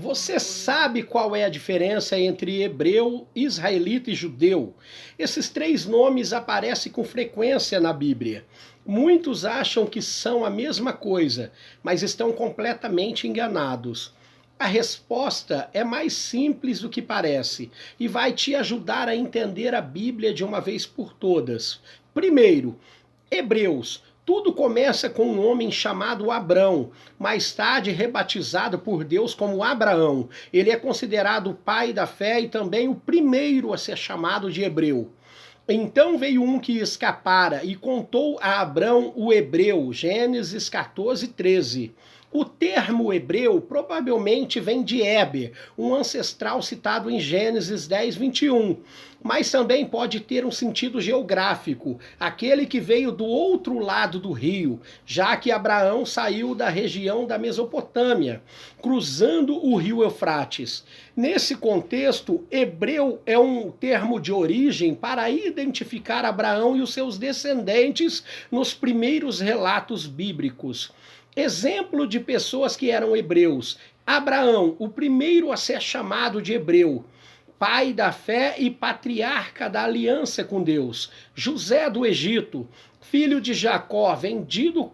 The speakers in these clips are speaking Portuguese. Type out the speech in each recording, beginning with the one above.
Você sabe qual é a diferença entre hebreu, israelita e judeu? Esses três nomes aparecem com frequência na Bíblia. Muitos acham que são a mesma coisa, mas estão completamente enganados. A resposta é mais simples do que parece e vai te ajudar a entender a Bíblia de uma vez por todas. Primeiro, Hebreus. Tudo começa com um homem chamado Abrão, mais tarde rebatizado por Deus como Abraão. Ele é considerado o pai da fé e também o primeiro a ser chamado de hebreu. Então veio um que escapara e contou a Abrão o hebreu, Gênesis 14, 13. O termo hebreu provavelmente vem de Éber, um ancestral citado em Gênesis 10, 21. Mas também pode ter um sentido geográfico, aquele que veio do outro lado do rio, já que Abraão saiu da região da Mesopotâmia, cruzando o rio Eufrates. Nesse contexto, hebreu é um termo de origem para identificar Abraão e os seus descendentes nos primeiros relatos bíblicos. Exemplo de pessoas que eram hebreus. Abraão, o primeiro a ser chamado de hebreu, pai da fé e patriarca da aliança com Deus. José do Egito, filho de Jacó, vendido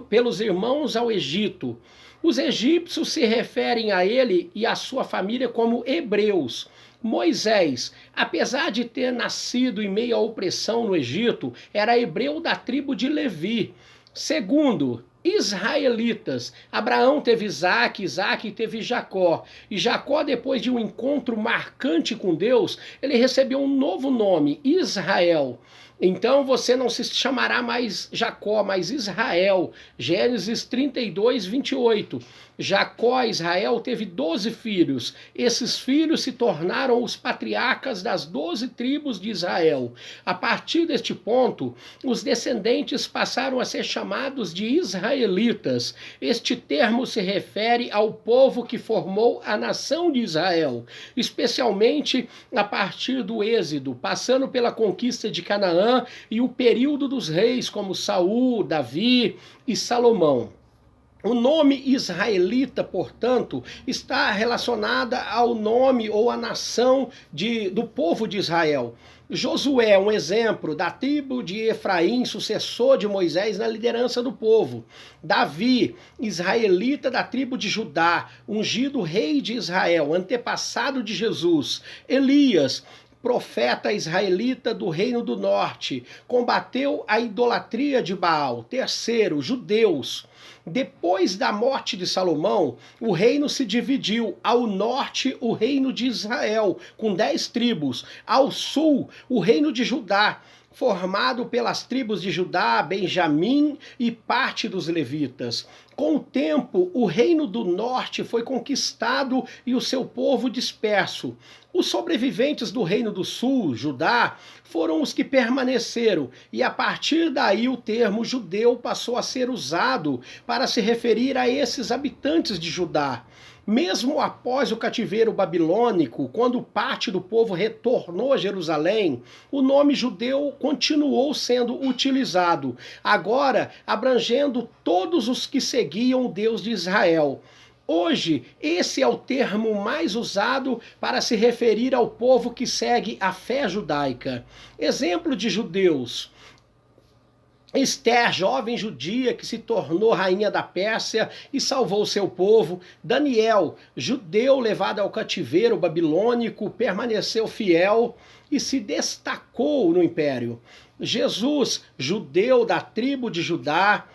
pelos irmãos ao Egito. Os egípcios se referem a ele e à sua família como hebreus. Moisés, apesar de ter nascido em meio à opressão no Egito, era hebreu da tribo de Levi. Segundo, israelitas. Abraão teve Isaac, Isaac teve Jacó. E Jacó, depois de um encontro marcante com Deus, ele recebeu um novo nome, Israel. Então você não se chamará mais Jacó, mas Israel. Gênesis 32, 28. Jacó, Israel, teve 12 filhos. Esses filhos se tornaram os patriarcas das 12 tribos de Israel. A partir deste ponto, os descendentes passaram a ser chamados de israelitas. Este termo se refere ao povo que formou a nação de Israel, especialmente a partir do Êxodo, passando pela conquista de Canaã e o período dos reis como Saul, Davi e Salomão. O nome israelita, portanto, está relacionada ao nome ou à nação do povo de Israel. Josué é um exemplo da tribo de Efraim, sucessor de Moisés na liderança do povo. Davi, israelita da tribo de Judá, ungido rei de Israel, antepassado de Jesus. Elias, profeta israelita do Reino do Norte, combateu a idolatria de Baal. Terceiro, judeus. Depois da morte de Salomão, o reino se dividiu. Ao norte, o reino de Israel, com 10 tribos. Ao sul, o reino de Judá, formado pelas tribos de Judá, Benjamim e parte dos levitas. Com o tempo, o reino do norte foi conquistado e o seu povo disperso. Os sobreviventes do reino do sul, Judá, foram os que permaneceram, e a partir daí o termo judeu passou a ser usado para se referir a esses habitantes de Judá. Mesmo após o cativeiro babilônico, quando parte do povo retornou a Jerusalém, o nome judeu continuou sendo utilizado, agora abrangendo todos os que seguiam o Deus de Israel. Hoje, esse é o termo mais usado para se referir ao povo que segue a fé judaica. Exemplo de judeus: Esther, jovem judia que se tornou rainha da Pérsia e salvou seu povo. Daniel, judeu levado ao cativeiro babilônico, permaneceu fiel e se destacou no império. Jesus, judeu da tribo de Judá,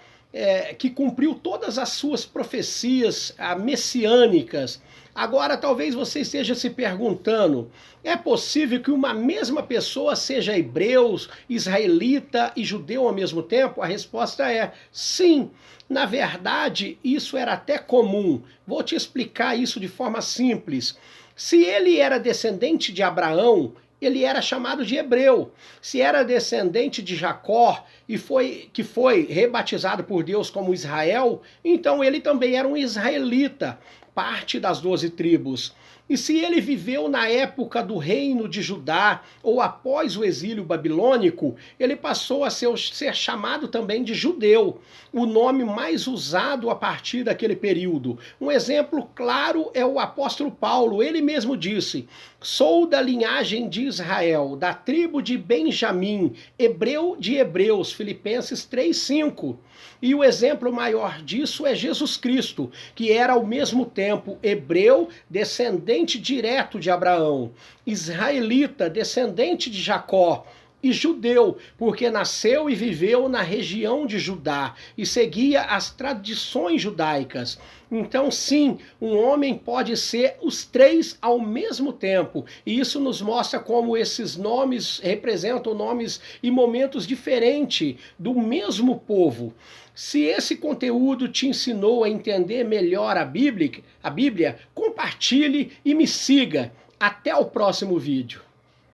que cumpriu todas as suas profecias messiânicas. Agora, talvez você esteja se perguntando: é possível que uma mesma pessoa seja hebreu, israelita e judeu ao mesmo tempo? A resposta é sim. Na verdade, isso era até comum. Vou te explicar isso de forma simples. Se ele era descendente de Abraão, ele era chamado de hebreu. Se era descendente de Jacó que foi rebatizado por Deus como Israel, então ele também era um israelita, parte das 12 tribos. E se ele viveu na época do reino de Judá ou após o exílio babilônico, ele passou a ser chamado também de judeu, o nome mais usado a partir daquele período. Um exemplo claro é o apóstolo Paulo. Ele mesmo disse: sou da linhagem de Israel, da tribo de Benjamim, hebreu de hebreus, Filipenses 3:5. E o exemplo maior disso é Jesus Cristo, que era ao mesmo tempo hebreu, descendente direto de Abraão, israelita, descendente de Jacó, e judeu, porque nasceu e viveu na região de Judá e seguia as tradições judaicas. Então, sim, um homem pode ser os três ao mesmo tempo, e isso nos mostra como esses nomes representam nomes e momentos diferentes do mesmo povo. Se esse conteúdo te ensinou a entender melhor a Bíblia, compartilhe e me siga. Até o próximo vídeo.